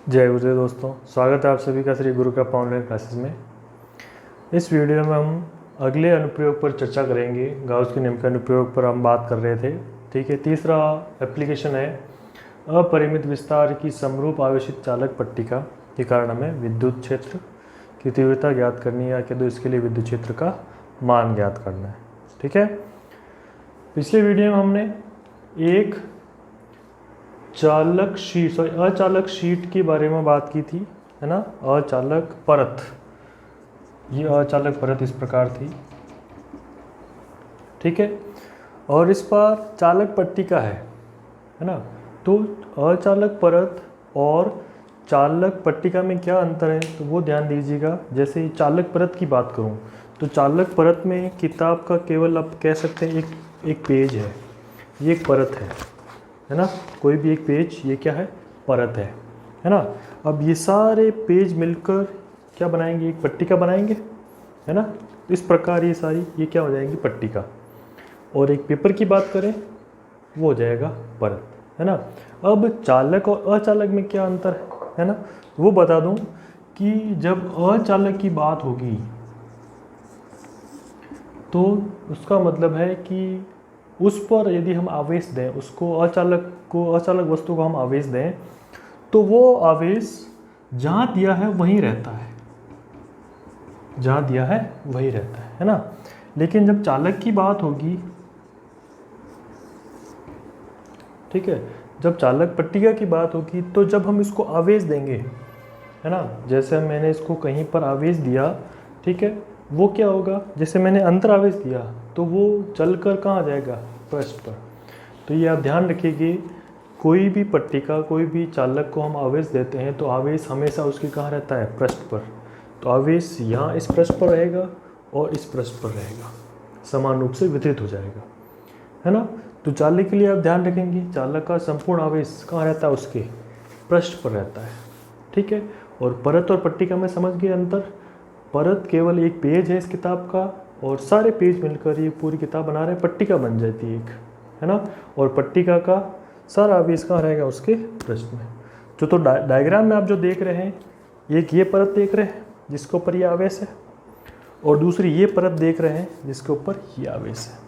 जय गुरुदेव दोस्तों, स्वागत है आप सभी का श्री गुरु का ऑनलाइन क्लासेस में। इस वीडियो में हम अगले अनुप्रयोग पर चर्चा करेंगे। गाउस के नियम के अनुप्रयोग पर हम बात कर रहे थे। ठीक है, तीसरा एप्लीकेशन है अपरिमित विस्तार की समरूप आवेशित चालक पट्टिका के कारण हमें विद्युत क्षेत्र की तीव्रता ज्ञात करनी है, या कह दो इसके लिए विद्युत क्षेत्र का मान ज्ञात करना है। ठीक है, पिछले वीडियो में हमने एक अचालक शीट के बारे में बात की थी, है ना। अचालक परत, ये अचालक परत इस प्रकार थी। ठीक है, और इस पर चालक पट्टिका है ना। तो अचालक परत और चालक पट्टिका में क्या अंतर है, तो वो ध्यान दीजिएगा। जैसे चालक परत की बात करूं तो चालक परत में किताब का केवल आप कह सकते हैं एक पेज है, ये एक परत है ना। कोई भी एक पेज, ये क्या है, परत है ना। अब ये सारे पेज मिलकर क्या बनाएंगे, एक पट्टिका बनाएंगे, है ना। इस प्रकार ये सारी ये क्या हो जाएंगी, पट्टिका। और एक पेपर की बात करें वो हो जाएगा परत, है ना। अब चालक और अचालक में क्या अंतर है ना, वो बता दूं कि जब अचालक की बात होगी तो उसका मतलब है कि उस पर यदि हम आवेश दें, उसको अचालक वस्तु को हम आवेश दें तो वो आवेश जहाँ दिया है वहीं रहता है, जहाँ दिया है वहीं रहता है ना। लेकिन जब चालक की बात होगी, ठीक है, जब चालक पट्टिका की बात होगी तो जब हम इसको आवेश देंगे, है ना, जैसे मैंने इसको कहीं पर आवेश दिया, ठीक है, वो क्या होगा, जैसे मैंने अंतर आवेश दिया तो वो चलकर कहाँ जाएगा, पृष्ठ पर। तो ये आप ध्यान रखिए, कोई भी पट्टिका, कोई भी चालक को हम आवेश देते हैं तो आवेश हमेशा उसके कहाँ रहता है, पृष्ठ पर। तो आवेश यहाँ इस पृष्ठ पर रहेगा और इस पृष्ठ पर रहेगा, समान रूप से वितरित हो जाएगा, है ना। तो चालक के लिए आप ध्यान रखेंगे, चालक का संपूर्ण आवेश कहाँ रहता है, उसके पृष्ठ पर रहता है। ठीक है, और परत और पट्टिका में समझ गए अंतर। परत केवल एक पेज है इस किताब का, और सारे पेज मिलकर ये पूरी किताब बना रहे हैं, पट्टिका बन जाती है एक, है ना। और पट्टिका का सारा आवेश कहाँ रहेगा, उसके पृष्ठ में। तो डायग्राम में आप जो देख रहे हैं, एक ये परत देख रहे हैं जिसके ऊपर ये आवेश है, और दूसरी ये परत देख रहे हैं जिसके ऊपर ये आवेश है।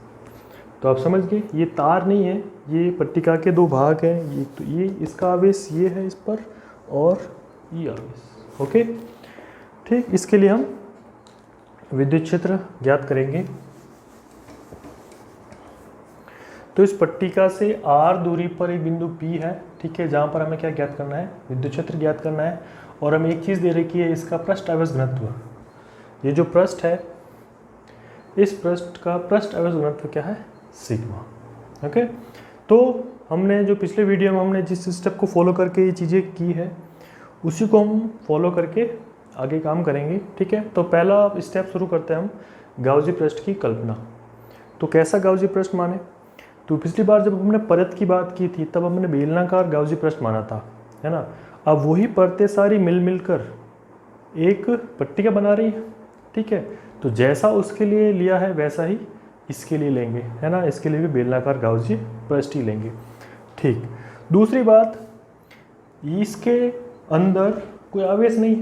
तो आप समझ गए, ये तार नहीं है, ये पट्टिका के दो भाग हैं। ये तो ये इसका आवेश ये है इस पर, और ये आवेश। ओके, ठीक। इसके लिए हम विद्युत क्षेत्र ज्ञात करेंगे। तो इस पट्टिका से r दूरी पर एक बिंदु P है, ठीक है, जहाँ पर हमें क्या ज्ञात करना है, विद्युत क्षेत्र ज्ञात करना है। और हमें एक चीज़ दे रखी है, इसका पृष्ठ आवेश घनत्व। ये जो पृष्ठ है, इस पृष्ठ का पृष्ठ आवेश घनत्व क्या है, सिग्मा। ओके, तो हमने जो पिछले वीडियो में हमने जिस स्टेप को फॉलो करके ये चीज़ें की है, उसी को हम फॉलो करके आगे काम करेंगे। ठीक है, तो पहला स्टेप शुरू करते हैं हम, गाउसी पृष्ठ की कल्पना। तो कैसा गाउसी पृष्ठ माने, तो पिछली बार जब हमने परत की बात की थी तब हमने बेलनाकार गाउसी पृष्ठ माना था, है ना। अब वही परतें सारी मिलकर एक पट्टिका बना रही है। ठीक है, तो जैसा उसके लिए लिया है वैसा ही इसके लिए लेंगे, है ना। इसके लिए भी बेलनाकार गाउसी पृष्ठ ही लेंगे। ठीक, दूसरी बात, इसके अंदर कोई आवेश नहीं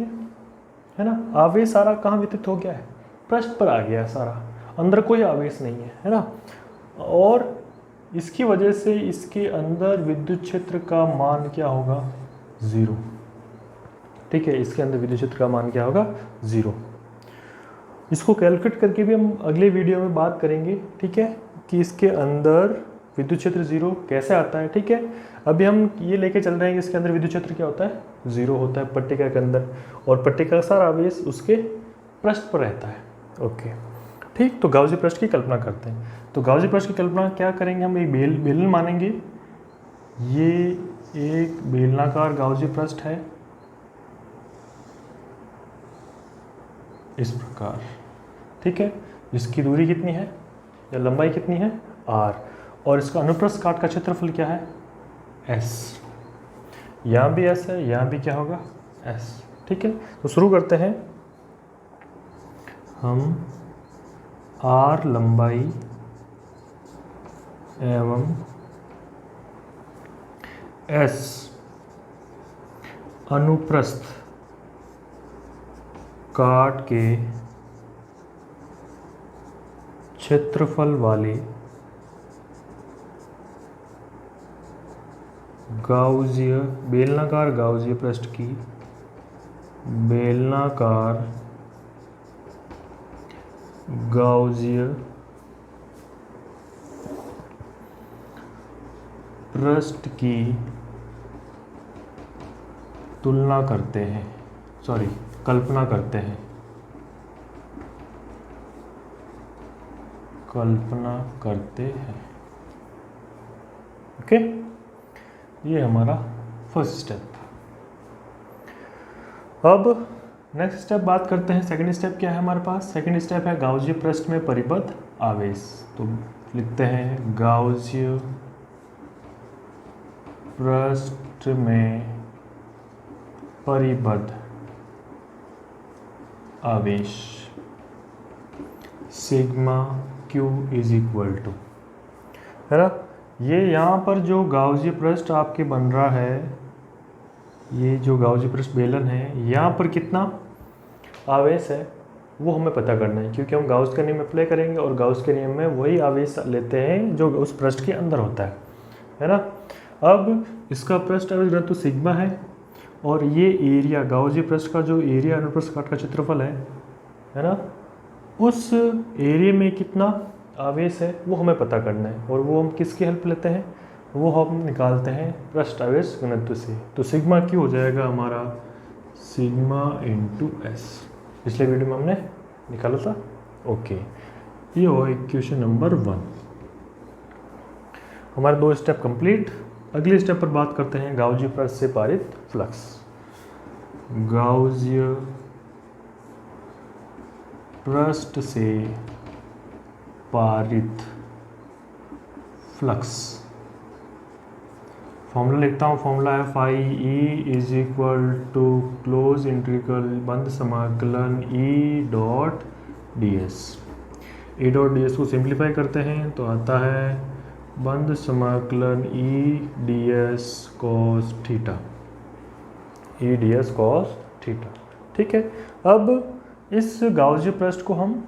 है ना। आवेश सारा कहाँ वितरित हो गया है, पृष्ठ पर आ गया है सारा, अंदर कोई आवेश नहीं है ना। और इसकी वजह से इसके अंदर विद्युत क्षेत्र का मान क्या होगा, 0। ठीक है, इसके अंदर विद्युत क्षेत्र का मान क्या होगा, 0। इसको कैलकुलेट करके भी हम अगले वीडियो में बात करेंगे, ठीक है, कि इसके अंदर विद्युत क्षेत्र 0 कैसे आता है। ठीक है, अभी हम ये लेके चल रहे हैं कि इसके अंदर विद्युत क्षेत्र क्या होता है, 0 होता है पट्टिका के अंदर, और पट्टिका का सारा आवेश उसके पृष्ठ पर रहता है। ओके, ठीक। तो गाउसी पृष्ठ की कल्पना करते हैं। तो गाउसी पृष्ठ की कल्पना क्या करेंगे, हम एक बेलन मानेंगे। ये एक बेलनाकार गाउसी पृष्ठ है इस प्रकार, ठीक है, जिसकी दूरी कितनी है या लंबाई कितनी है, r, और इसका अनुप्रस्थ काट का क्षेत्रफल क्या है, s। यहाँ भी s है, यहाँ भी क्या होगा, s। ठीक है, तो शुरू करते हैं हम। r लंबाई एवं s अनुप्रस्थ काट के क्षेत्रफल वाले गाउसीय बेलनाकार गाउसीय पृष्ठ की बेलनाकार गाउसीय पृष्ठ की तुलना करते हैं, कल्पना करते हैं, ओके। ये हमारा फर्स्ट स्टेप। अब नेक्स्ट स्टेप बात करते हैं। सेकंड स्टेप क्या है हमारे पास? सेकंड स्टेप है गाउसीय पृष्ठ में परिबद्ध आवेश। तो लिखते हैं गाउसीय पृष्ठ में परिबद्ध आवेश sigma Q is equal to, है ना। ये यहाँ पर जो गाउसीय पृष्ठ आपके बन रहा है, ये जो गाउसीय पृष्ठ बेलन है, यहाँ पर कितना आवेश है वो हमें पता करना है, क्योंकि हम गाउस का नियम अप्लाई करेंगे और गाउस के नियम में वही आवेश लेते हैं जो उस पृष्ठ के अंदर होता है ना। अब इसका पृष्ठ आवेश घनत्व सिग्मा है और ये एरिया गाउसीय पृष्ठ का जो एरिया अनुप्रस्थ काट का क्षेत्रफल है ना, उस एरिया में कितना आवेश है वो हमें पता करना है। और वो हम किसकी हेल्प लेते हैं? वो हम निकालते हैं पृष्ठ आवेश घनत्व से। तो सिग्मा क्यू हो जाएगा हमारा सिग्मा इंटू एस। पिछले वीडियो में हमने निकाला था, ओके। ये हुआ इक्वेशन नंबर 1। हमारे 2 स्टेप कंप्लीट। अगले स्टेप पर बात करते हैं गाउसीय पृष्ठ से पारित फ्लक्स। गाउसीय पृष्ठ से पारित फ्लक्स। फॉर्मूला लिखता हूँ, फॉर्मूला है phi E is equal to close integral बंद समाकलन E dot D S. E dot D S को सिंप्लीफाई करते हैं तो आता है बंद समाकलन E D S cos theta, E D S cos theta. ठीक है। अब इस गाउसीय पृष्ठ को हम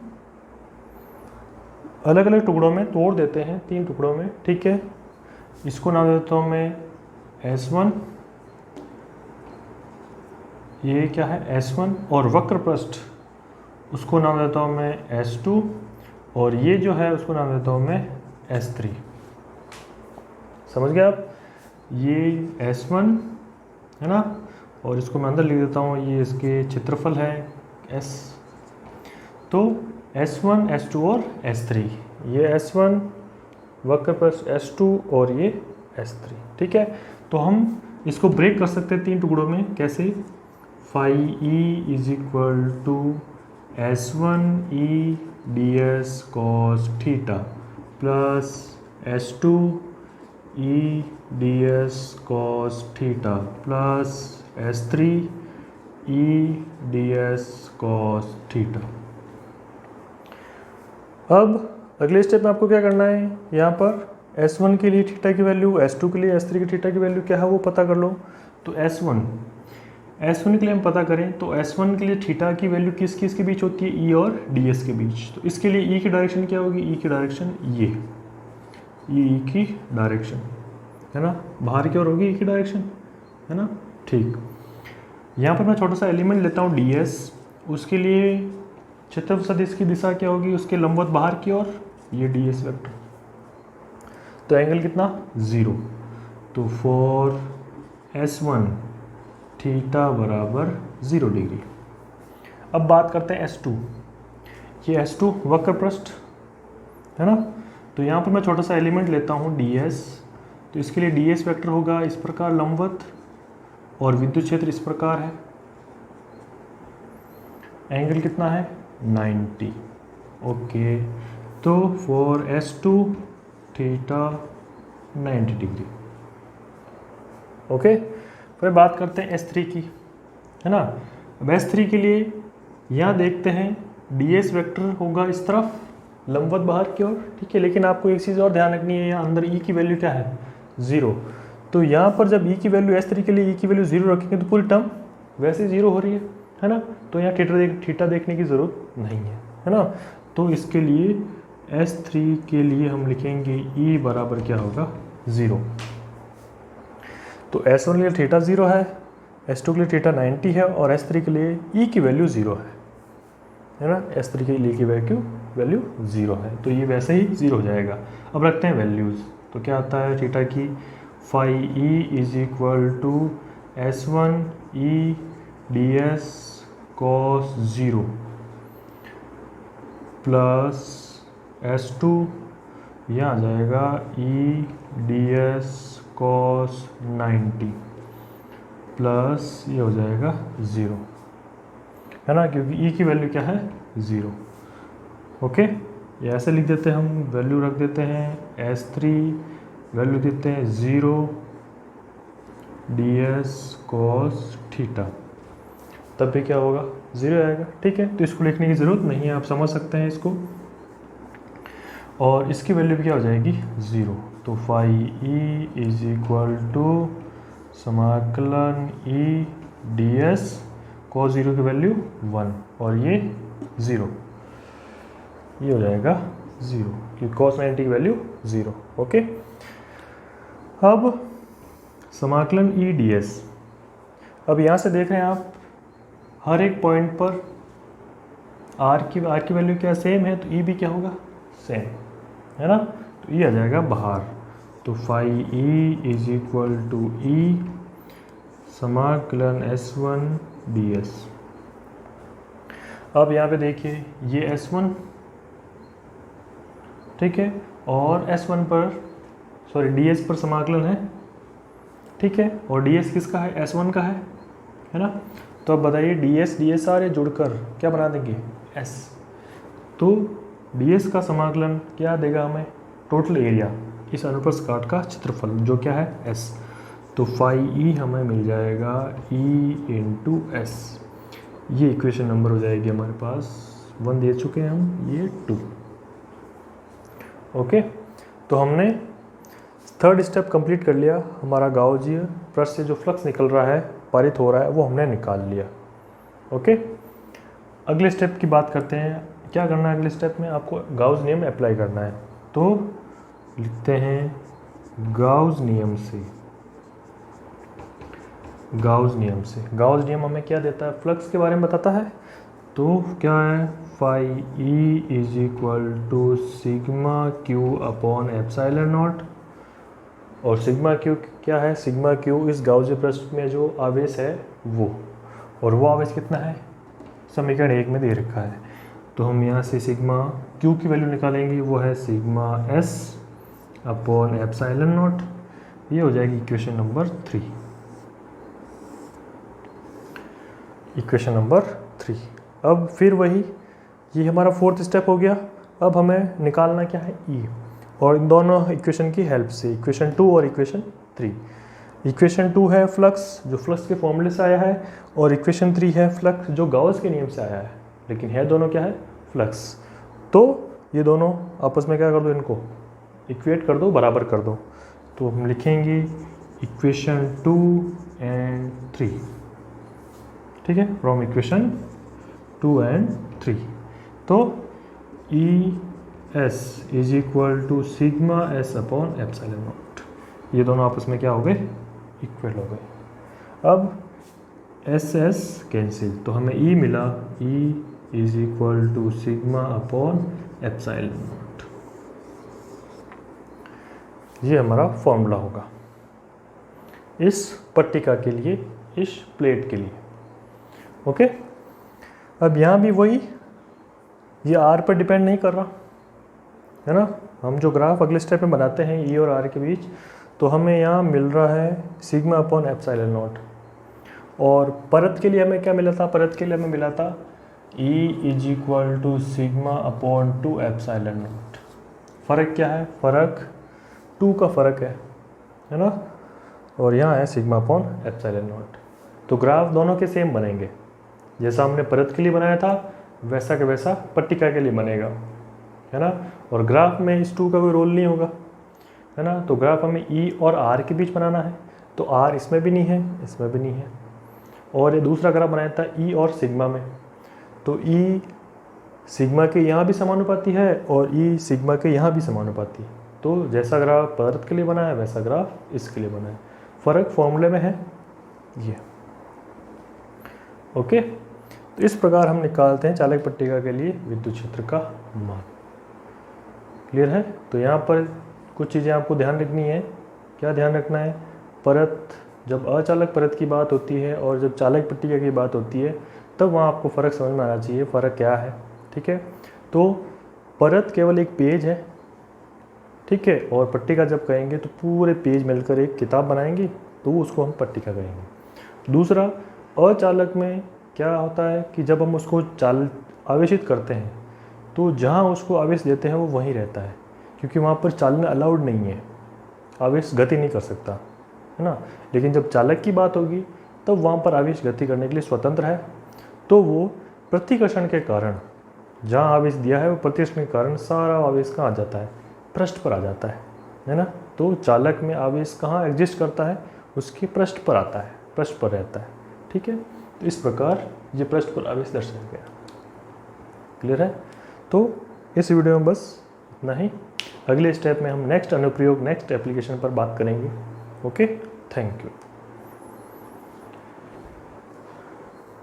अलग अलग टुकड़ों में तोड़ देते हैं, 3 टुकड़ों में। ठीक है। इसको नाम देता हूँ मैं S1, ये क्या है S1, और वक्र पृष्ठ उसको नाम देता हूँ मैं S2, और ये जो है उसको नाम देता हूँ मैं S3। समझ गए आप? ये S1 है ना, और इसको मैं अंदर लिख देता हूँ, ये इसके क्षेत्रफल है S। तो S1, S2 और S3, ये S1 वक्र पृष्ठ S2 और ये S3। ठीक है। तो हम इसको ब्रेक कर सकते हैं 3 टुकड़ों में। कैसे? Phi E is equal to S1 E D S cos theta plus S2 E D S cos theta plus S3 E D S cos theta. अब अगले स्टेप में आपको क्या करना है? यहाँ पर S1 के लिए थीटा की वैल्यू, S2 के लिए S3 की थीटा की वैल्यू क्या है वो पता कर लो। तो S1 के लिए हम पता करें तो S1 के लिए थीटा की वैल्यू किसके बीच होती है? E और DS के बीच। तो इसके लिए E की डायरेक्शन क्या होगी? E की डायरेक्शन ये E की डायरेक्शन है ना, बाहर की ओर होगी E की डायरेक्शन, है ना। ठीक। यहाँ पर मैं छोटा सा एलिमेंट लेता हूँ DS। उसके लिए क्षेत्रफल सदिश की दिशा क्या होगी? उसके लंबवत बाहर की ओर, ये DS वेक्टर। तो एंगल कितना? 0। तो फॉर S1 थीटा बराबर 0 डिग्री। अब बात करते हैं S2। ये S2 वक्र पृष्ठ है ना। तो यहाँ पर मैं छोटा सा एलिमेंट लेता हूँ DS। तो इसके लिए DS वेक्टर होगा इस प्रकार लंबवत, और विद्युत क्षेत्र इस प्रकार है। एंगल कितना है? 90। ओके। तो for S2 theta 90 degree. Okay. फिर बात करते हैं S3 की, है ना। अब S3 के लिए यहाँ देखते हैं DS वेक्टर होगा इस तरफ लंबवत बाहर की ओर। ठीक है। लेकिन आपको एक चीज़ और ध्यान रखनी है, यहाँ अंदर E की वैल्यू क्या है? 0। तो यहाँ पर जब E की वैल्यू S3 के लिए E की वैल्यू 0 रखेंगे तो पूरी टर्म वैसे 0 हो रही है ना। तो यहाँ थीटा देखने की ज़रूरत नहीं है ना। तो इसके लिए S3 के लिए हम लिखेंगे E बराबर क्या होगा 0। तो S1 के लिए थीटा 0 है, S2 के लिए थीटा 90 है और S3 के लिए E की वैल्यू 0 है ना। S3 के लिए की वैल्यू 0 है, तो ये वैसे ही 0 हो जाएगा। अब रखते हैं वैल्यूज़, तो क्या आता है थीटा की phi E is equal to S1 E ds cos 0 plus S2 यहाँ आ जाएगा E ds cos 90 प्लस ये हो जाएगा 0 है ना, क्योंकि E की वैल्यू क्या है 0। ओके, ये ऐसे लिख देते हैं हम, वैल्यू रख देते हैं S3 वैल्यू देते हैं 0 ds cos थीटा, तब भी क्या होगा 0 आएगा। ठीक है, तो इसको लिखने की ज़रूरत नहीं है, आप समझ सकते हैं इसको। और इसकी वैल्यू भी क्या हो जाएगी 0। तो phi E is equal to समाकलन E ds cos 0 की वैल्यू 1 और ये 0, ये हो जाएगा 0 क्योंकि cos 90 की वैल्यू 0। ओके, अब समाकलन E ds, अब यहाँ से देख रहे हैं आप हर एक पॉइंट पर r की वैल्यू क्या सेम है, तो E भी क्या होगा सेम है ना, तो E आ जाएगा बाहर। तो phi E is equal to E समाकलन S1 ds। अब यहाँ पे देखिए ये S1 ठीक है, और S1 पर ds पर समाकलन है, ठीक है, और ds किसका है S1 का है ना। तो अब बताइए ds सारे जुड़कर क्या बना देंगे S, तो ds का समाकलन क्या देगा हमें टोटल एरिया, इस अनुप्रस्थ काट का क्षेत्रफल जो क्या है S। तो फाई E हमें मिल जाएगा E इंटू S, ये इक्वेशन नंबर हो जाएगी हमारे पास 1 दे चुके हैं हम, ये 2। ओके, तो हमने थर्ड स्टेप कंप्लीट कर लिया, हमारा गाउसीय पृष्ठ से जो फ्लक्स निकल रहा है पारित हो रहा है वो हमने निकाल लिया। ओके, अगले स्टेप की बात करते हैं, क्या करना है अगले स्टेप में, आपको गाउस नियम अप्लाई करना है। तो लिखते हैं गाउस नियम से, गाउस नियम हमें क्या देता है, फ्लक्स के बारे में बताता है। तो क्या है, phi E is equal to sigma Q upon epsilon naught, और सिग्मा क्यू क्या है, सिग्मा क्यू इस गाउसीय पृष्ठ में जो आवेश है वो, और वो आवेश कितना है समीकरण 1 में दे रखा है। तो हम यहाँ से सिग्मा क्यू की वैल्यू निकालेंगे, वो है sigma S upon epsilon naught, ये हो जाएगी इक्वेशन नंबर 3। Equation number 3। अब फिर वही, ये हमारा फोर्थ स्टेप हो गया। अब हमें निकालना क्या है E, और इन दोनों इक्वेशन की हेल्प से, इक्वेशन 2 और इक्वेशन 3। इक्वेशन 2 है फ्लक्स जो फ्लक्स के फॉर्मूले से आया है, और इक्वेशन 3 है फ्लक्स जो गाउस के नियम से आया है, लेकिन है दोनों क्या है फ्लक्स। तो ये दोनों आपस में क्या कर दो, इनको इक्वेट कर दो, बराबर कर दो। तो हम लिखेंगे इक्वेशन 2 एंड 3, ठीक है, फ्रॉम इक्वेशन 2 एंड 3। तो E S is equal to sigma S upon epsilon naught, ये दोनों आपस में क्या हो गए इक्वल हो गए। अब एस एस कैंसिल, तो हमें E मिला, E is equal to sigma upon epsilon naught, ये हमारा फॉर्मूला होगा इस पट्टिका के लिए, इस प्लेट के लिए। ओके, अब यहाँ भी वही, ये R पर डिपेंड नहीं कर रहा है ना। हम जो ग्राफ अगले स्टेप में बनाते हैं E और R के बीच, तो हमें यहाँ मिल रहा है सिग्मा अपॉन एप्सिलॉन नॉट, और परत के लिए हमें क्या मिला था, परत के लिए हमें मिला था E is equal to sigma upon 2 epsilon naught. फ़र्क क्या है, फ़र्क 2 का फ़र्क है ना, और यहाँ है सिग्मा अपॉन एप्सिलॉन नॉट। तो ग्राफ दोनों के सेम बनेंगे, जैसा हमने परत के लिए बनाया था वैसा के वैसा पट्टिका के लिए बनेगा, है ना। और ग्राफ में इस 2 का कोई रोल नहीं होगा, है ना। तो ग्राफ हमें E और R के बीच बनाना है, तो R इसमें भी नहीं है, इसमें भी नहीं है, और ये दूसरा ग्राफ बनाया था ई और सिग्मा में। तो ई सिग्मा के यहाँ भी समानुपाती है और ई सिग्मा के यहाँ भी समानुपाती। तो जैसा ग्राफ परत के लिए बना है वैसा ग्राफ इसके लिए बना है, फ़र्क फॉर्मूले में है ये। ओके, तो इस प्रकार हम निकालते हैं चालक पट्टिका के लिए विद्युत क्षेत्र का मान। क्लियर है? तो यहाँ पर कुछ चीज़ें आपको ध्यान रखनी है। क्या ध्यान रखना है? परत, जब अचालक परत की बात होती है और जब चालक पट्टिका की बात होती है तब वहाँ आपको फ़र्क समझ में आना चाहिए, फ़र्क क्या है। ठीक है, तो परत केवल एक पेज है, ठीक है, और पट्टिका जब कहेंगे तो पूरे पेज मिलकर एक किताब बनाएंगे तो उसको हम पट्टिका कहेंगे। दूसरा, अचालक में क्या होता है कि जब हम उसको आवेशित करते हैं तो जहाँ उसको आवेश देते हैं वो वहीं रहता है, क्योंकि वहाँ पर चालन अलाउड नहीं है, आवेश गति नहीं कर सकता, है ना। लेकिन जब चालक की बात होगी तब वहाँ पर आवेश गति करने के लिए स्वतंत्र है। तो वो प्रतिकर्षण के कारण जहाँ आवेश दिया है वो प्रतिकर्षण के कारण सारा आवेश कहाँ आ जाता है? पृष्ठ पर आ जाता है ना। तो चालक में आवेश कहाँ एग्जिस्ट करता है? उसके पृष्ठ पर आता है, पृष्ठ पर रहता है। ठीक है, तो इस प्रकार ये पृष्ठ पर आवेश दर्शाया गया। क्लियर है? तो इस वीडियो में बस इतना ही। अगले स्टेप में हम नेक्स्ट अनुप्रयोग, नेक्स्ट एप्लीकेशन पर बात करेंगे। Okay, thank you.